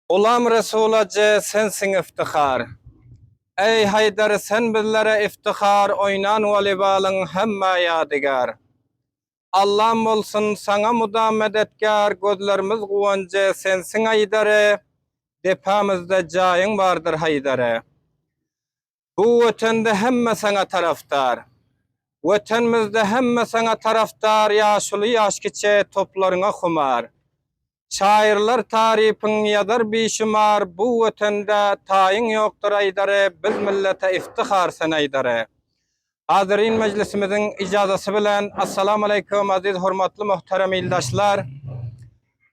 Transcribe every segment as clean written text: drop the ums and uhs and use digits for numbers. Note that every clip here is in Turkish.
Ulam Resulacı sensin iftihar. Ey Haydar sen bizlere iftihar, oynan valibalın hemme yadigar. Allah'ım olsun sana mudam medetkar, gözlerimiz guvancı sensin Haydar'ı, depamızda cayın vardır Haydar'ı. Bu vatanda hemme sana taraftar. Vatanımızda hemme sana taraftar, yaşlı yaşkiçe toplarına kumar. Şairler tarifin yadır bişimar, bu vatanda tayin yoktur Haydar'ı, biz millete iftihar sen Haydar'ı. Hazirin meclisimizin icazası bilen, assalamu aleykum aziz hurmatlı muhterem ildaşlar.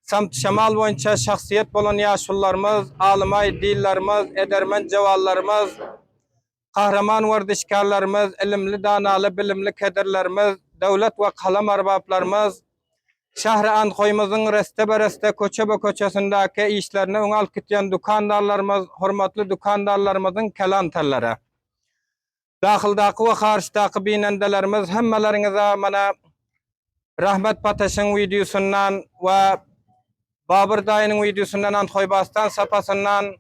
Samt şemal boyunca şahsiyet bolan yaşullarımız, alimay dillerimiz, edermen cevallarımız, kahraman vardışkarlarımız, ilimli danalı bilimli kederlerimiz, devlet ve kalam arbaplarımız, Şahri Ankoymuzun reste bereste köçebe köçesindeki işlerini öňal kitýän dukandarlarymyz, hormatly dukandarlarymyzyň kelantarlary. Dahyldaky we harçdaky binendelerimiz hemmeleriňize mana Rahmet Pataşyň videosundan we Babur daýynyň videosundan Ankoybastan sapasyndan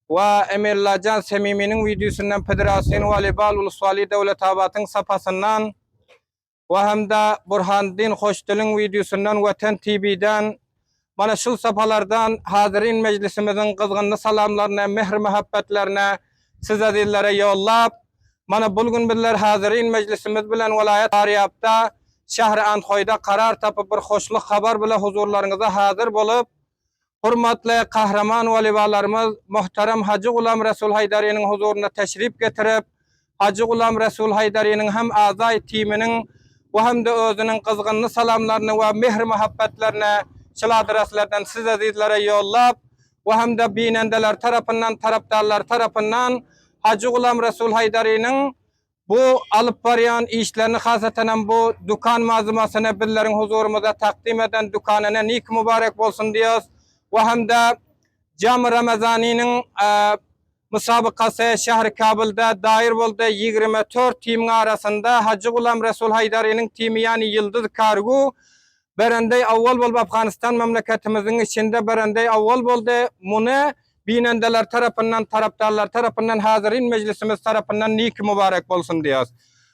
we Emir Lajan Semiminiň videosundan Federasiýon Volleybol Uluswaly Döwletabatyň sapasyndan ve hem de Burhanuddin Hoşdil'in videosundan Vatan TV'den mana şu sapalardan hazirin meclisimizin kızgınlı salamlarına, mehr muhabbetlerine size dillere yollap mana bulgun bizler hazirin meclisimiz bilen vilayet Ariyap'ta şehri Ankoy'da karar tapıp bir hoşluk haber bile huzurlarınıza hazır bolup hurmatly kahraman valibalarımız muhterem Hacı Gulam Resul Haydari'nin huzuruna teşrif getirip Hacı Gulam Resul Haydari'nin hem azay timinin ve hem de özünün kızgınlı salamlarını ve mehr muhabbetlerine şıladıraslardan siz azizlere yollap ve hem de binendeler tarafından, taraftarlar tarafından Hacı Gulam Resul Haydari'nin bu alıp barayan işlerini hasatanen bu dukan malzemesini bizlerin huzurumuza takdim eden dukanına nik mübarek olsun diyoruz. Ve hem de Cam-ı Ramazani'nin musabakası şehri Kabil'de dair boldu 24 timin arasında Hacı Gulam Resul Haydari'nin timi yani Yıldız Kargu berendey avval bolup Afganistan memleketimizin içinde berendey avval boldu. Mune binendeler tarafından, taraftarlar tarafından, hazirin meclisimiz tarafından nik mübarek olsun diyoruz.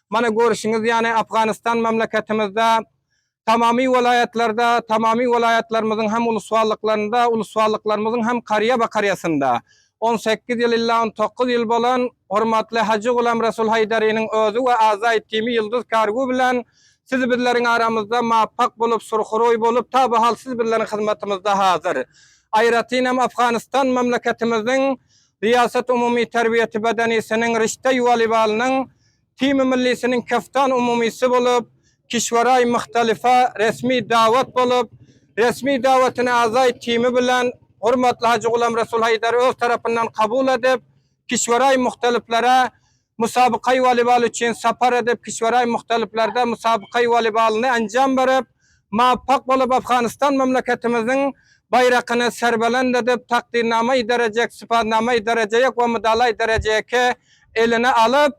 Mana görüşünüz yani Afganistan memleketimizde tamami vilayetlerde, tamami vilayetlerimizin hem ulusvallıklarında, ulusvallıklarımızın hem kariye bakariyasında 18 yıl illa 19 yıl bolan hormatly Hacı Gulam Resul Haydari'nin özü ve azay timi Yıldız Kargu bilen siz bizlerin aramızda muvaffak bolup surhuroy bolup tabi hal siz bizlerin hizmetimizde hazır. Ayrıca Afganistan memleketimizin Riyaset Umumi Terbiyeti Bedenisinin Rişte Valibalının timi millisinin keftan umumisi bolup kişvaray muhtalifa resmi davet bolup resmi davetine azay timi bilen hurmatly Hacı Gulam Resul Haydari öz tarafından kabul edip kişvaray muhtaliflere musabakay volleybol için sapar edip kişvaray muhtaliflerde musabakay voleybolunu anjam berip muvaffak bolup Afganistan memleketimizin bayrağını serbelend edip takdirname derecek, sıfatname derecek ve müdalay derecek eline alıp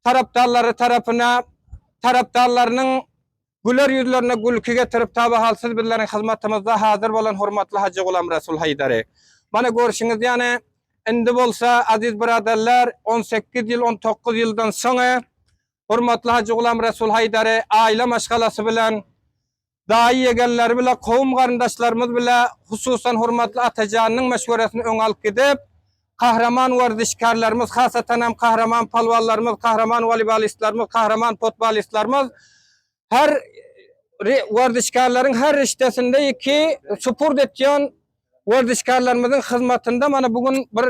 taraftarları tarafına taraftarlarının güler yüzlerine gülkü getirip tabi halsiz birlerin hizmetimizde hazır olan hurmatly Hacı Gulam Resul Haydari. Bana görüşünüz yani indi bolsa aziz biraderler 18 yıl 19 yıldan sonra hurmatly Hacı Gulam Resul Haydari aile meşgalası bilen dahi yegenler bile kavum karındaşlarımız bile hususan hurmatly Atacan'ın meşguresini ön alıp gidip kahraman vardışkarlarımız, hasaten hem kahraman palvallarımız, kahraman voleybolistlerimiz, kahraman futbolistlerimiz her vardışkarların her iştesinde ki supurt etken vardışkarlarımızın hizmetinde mana bugün bir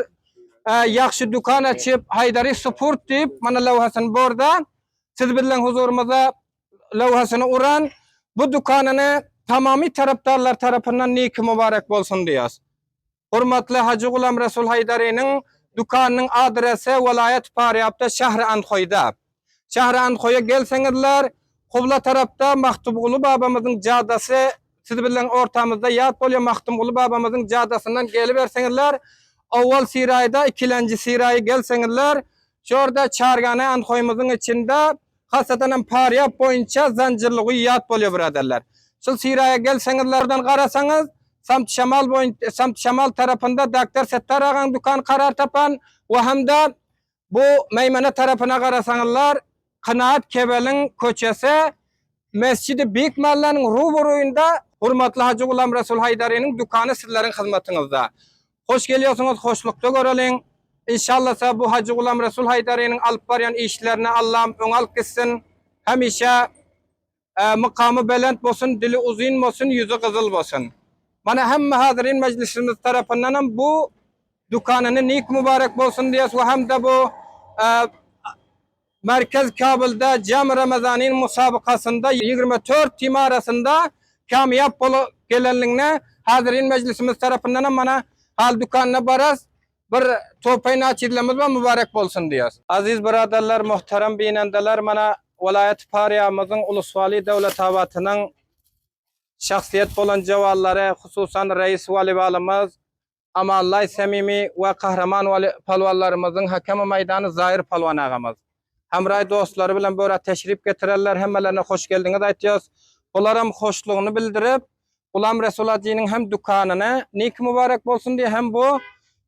yaxşı dukan açıp Haydari Sport deyip mana levhasını borda siz bilen huzurumuza levhasını uran bu dukanını tamami taraftarlar tarafından nik mübarek olsun diyoruz. Hurmatly Hacı Gulam Resul Haydari'nin dukanının adresi vilayet Pariyap'ta şehri Ankoy'da. Şehri Ankoy'a gelsenizler Kubla tarafta Mahtumgulu babamızın cadası siz bilen ortamızda yat bolýan Mahtumgulu babamızın cadasından geliverseňizler awval sirayda ikinji sirayı gelseňizler şorda çargana Ankoymyzyň içinde hasadan Pariyap boýunça zanjirli yat bolýar biradерler. Şu siraya gelseňizlerden garasaňyz Samt Şamal tarafında Dr. Settar ağan dükkan karar tapan ve hem de bu Meymene tarafına karasanlar Kanaat Kebel'in köçesi Mescid-i Büyük Mallar'ın ruburuyunda hurmatlı Hacı Gulam Resul Haydari'nin dükkanı sizlerin hizmetinizde. Hoş geliyorsunuz, hoşlukta görelin. İnşallah bu Hacı Gulam Resul Haydari'nin alıp barayan işlerine Allah'ım öňal gitsin. Hemişe makamı belent bolsun, dili uzun bolsun, yüzü kızıl bolsun. Mana hemme hadirin meclisimiz tarafından bu dükkanını nik mübarek bolsun diyes ve hem de bu Merkez Kabil'de Cem Ramazan'ın musabakasında 24 tim arasında kamyap bolu gelenliğine hadirin meclisimiz tarafından bana hal dükkanına baraz bir topayını açırlamız ve mübarek bolsun diyes. Aziz biraderler, muhterem binendeler, bana Vilayet Pariyamızın Ulusvali Devlet Havatı'nın şahsiyet bolan cevalları, hususan reis valibalımız, amallay semimi ve kahraman palvallarımızın hakemi meydanı Zahir Palvan ağamız. Hemray dostları bilen böyle teşrif getirirler, hemmelerine hoş geldiniz aytıyoruz. Onlara hoşluğunu bildirip, Gulam Resul Hacı'nın hem dükkanını nik mübarek bolsun diye hem bu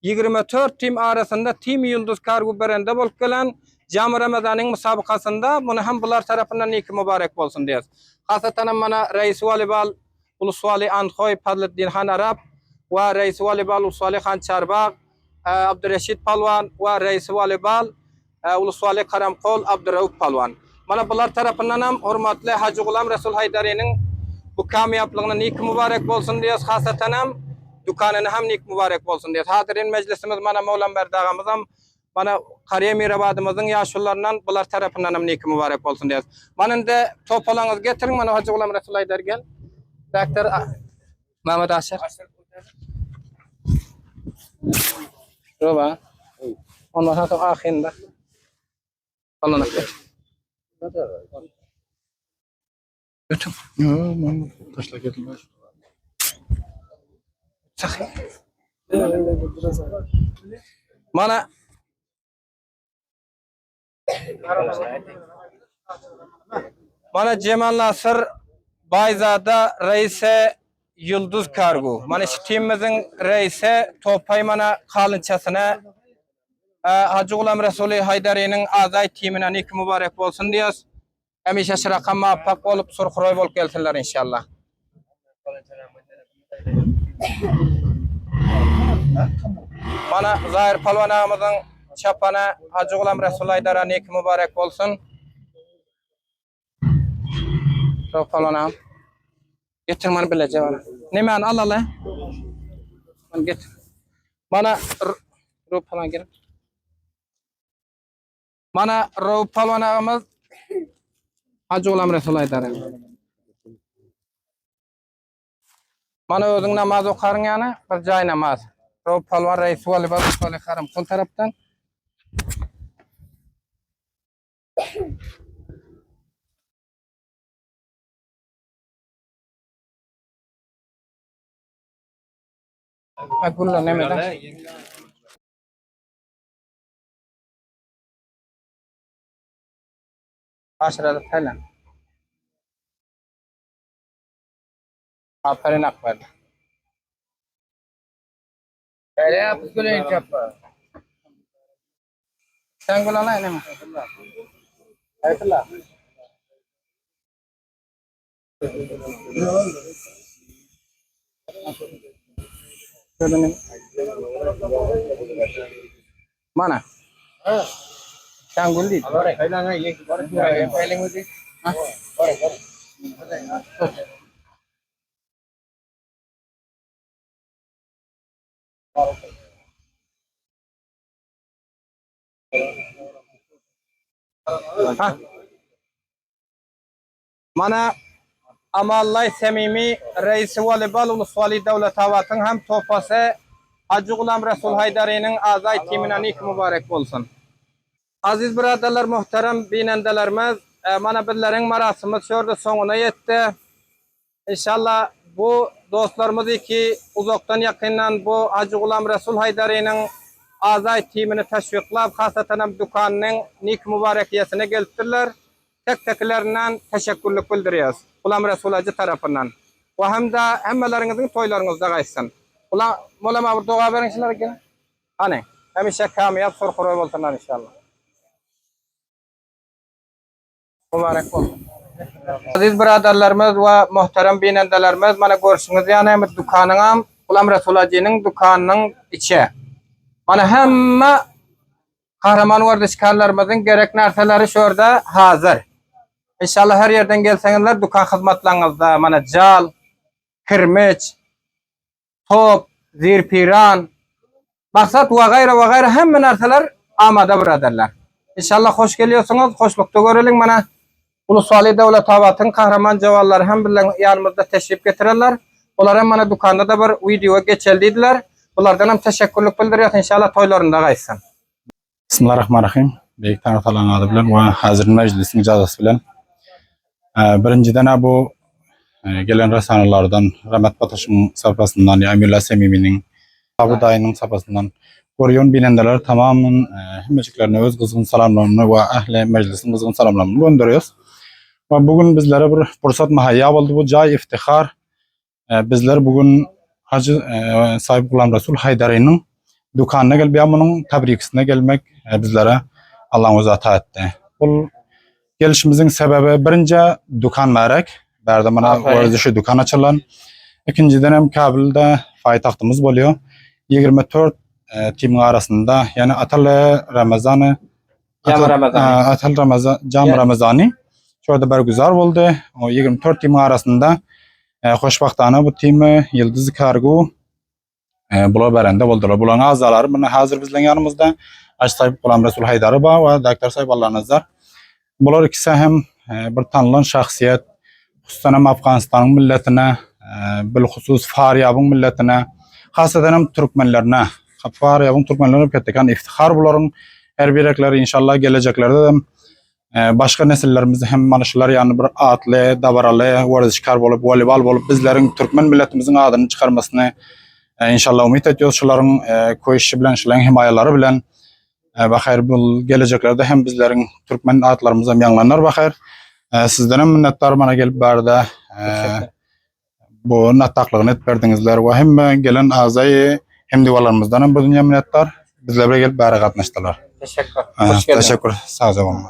24 tim arasında Tim Yıldız Kargo berende bolup gelen Cami Ramazan'ın musabakasında bunu hem bular tarafından nik mübarek bolsun diye. Hasaten bana Reis Valibal Ulusvali Anhoy Padleddin Han Arap ve Reis Valibal Ulusvali Han Çarbaq, Abdurreşit Palvan ve Reis Valibal Ulusvali Karamkol Abdurrauf Palvan. Bana bular tarafından hem hurmatlı Hacı Gulam Resul Haydari'nin bu kamyaplığına nik mübarek bolsun diye, hasaten hem dükkanını hem nik mübarek bolsun diye. Hadirin meclisimiz bana Mevlam Berdağımız hem bana Kariye Mirabadımızın yaşlılarından bular tarafından hem nik mübarek bolsun diye. Bana da topalanız getirin, bana Hacı Gulam Resul Haydari gel. Dr. Mehmet Aşer. Roba. Ondan sonra ahinde. Allah'ın akıllı. Götüm. Taşla getirmiş. Sakın. Mana Cemal Nasır Bayzada reise Yıldız Kargo. Mana şu timimizin reise Topay mana kalınçasına Hacı Gulam Resul Haydari'nin azay timine nik mübarek bolsun diyes. Hemişe şıraka muvaffak olup surxuroy bolup gelsinler inşallah. Bana Zahir Palvan ağamızın çapana Hacı Gulam Resul Haydari'nin nik mübarek bolsun. Çok Palvan ağam. Getir bana bilece bana. Ne man al ala. Bana getir. Bana Ruh Palvan girin. Bana Ruh Palvan ağamız Hacı Gulam Resul Haydari. Bana özün namaz okarın yani bir cay namaz. Ruh Palvan Reis Valibal Ulusvali Karam kol taraftan. Akulla ne meden? Aşırada falan. Aferin akbar. Öyle yapıp gülün çapa. Sen kullanay ne mi? Ayıkla. Mana? Sen gulli. Kailangan yung kailangan mo din. Mana amallay semimi Reis Valibal Ulusvali Devlet Havatı'nın hem topası Hacı Gulam Resul Haydari'nin azay timine nik mübarek bolsun. Aziz biraderler, muhterem binendelerimiz, mana bizlerin marasımız şurada sonuna yetti. İnşallah bu dostlarımız ki uzaktan yakından bu Hacı Gulam Resul Haydari'nin azay timini teşviklap, hasaten hem dükkanının nik mübarekiyesine geliptirler. Tek teklerinden teşekkürlük bildiriyoruz. Gulam Resul Hacı tarafından. ve hem de hemmeleringizin toylarınızda gaýsyn. Ula molama bir doğa beriňizler gene. Hani hemişe kamyap sorqoray bolsunlar inşallah. Mübarek bolsun. Aziz biraderlerimiz ve muhterem binendelerimiz, mana görüşüňiz ýany hem dukanyňam Gulam Resul Ajinyň dukanynyň içi. Mana hemme kahraman werdişkarlarymyzyň gerek narsaları şurada hazır. İnşallah her yerden gelseňizler dukan hyzmatlaryňyzda mana jal, kirmeç, top, zirpiran, maksat ve gayra hemme narsalar amada biraderler. İnşallah hoş gelýärsiňiz, hoşlukda göreliň mana Ulusal Dewlet Hawatyň kahraman jawallary hem bilen ýanymyzda teşrif getirerler. Olar hem mana dukanda da bir video geçeldiler. Bulardan hem teşekkürlük bildirýär. İnşallah toylarynda gaýsyn. Bismillahirrahmanirrahim. Beýik Taňatalan ady bilen we hazır meclisiň ijazasy bilen birinciden bu gelen rasanlardan Rahmet Bataşyň sapasyndan Ýamila Semiminiň Abu Daýynyň sapasyndan görýän binendeler tamamyn hemmejiklerine öz gyzgyn salamlaryny we ähli meclisiň gyzgyn salamlaryny gönderiyoruz. Ve bugün bizlere bir fursat muhayya boldy. Bu jaý iftihar. Bizler bugün Hacı Sahip Gulam Resul Haydarynyň dukanyna gelip ýa-munyň tabrikisine gelmek bizlere Allah'ın özü ata etdi. Bu gelişimizin sebebi birinci dukan merek. Berde mana werdişi dukan açylan. İkinciden hem Kabilde faýtahtymyz bolýar. 24 tim arasında yani Atal Ramazany Jam Ramazany şurada bergüzar boldy. O 24 tim arasında hoşbahtana bu timi Yıldız Kargo bular berende boldular. Buların azalary mana hazır bizden yanımızda. Hacı Sahip Gulam Resul Haydary ba we Doktor Sahip Allah nazar. Bular ikisi hem bir tanılan şahsiyet. Hususan hem Afganistanyň milletine, bilhusus Faryabyň milletine, hasadan hem Türkmenlerine, Faryabyň Türkmenlerine ketdikan iftihar bularyň her birekleri inşallah geleceklerde başka nesillerimiz hem manşalar yani bir atly, dabaraly, werdişkar bolup, volleyball bolup bizleriň Türkmen milletimiziň adyny çykarmasyny inşallah umyt etýär. Şolaryň köýüşi bilen, şolaryň himayalary bilen bahar bu geleceklerde hem bizleriň Türkmen atlarymyza ýanglanar bahar. Sizden hem minnetdar mana gelip berde bu nataklygyny etip berdiňizler we hem gelen azaý hem diwalarymyzdan hem bir dünýä minnetdar bizler bilen gelip bäri gatnaşdylar. Teşekkür. Hoş geldin. Teşekkür. Sağ olun.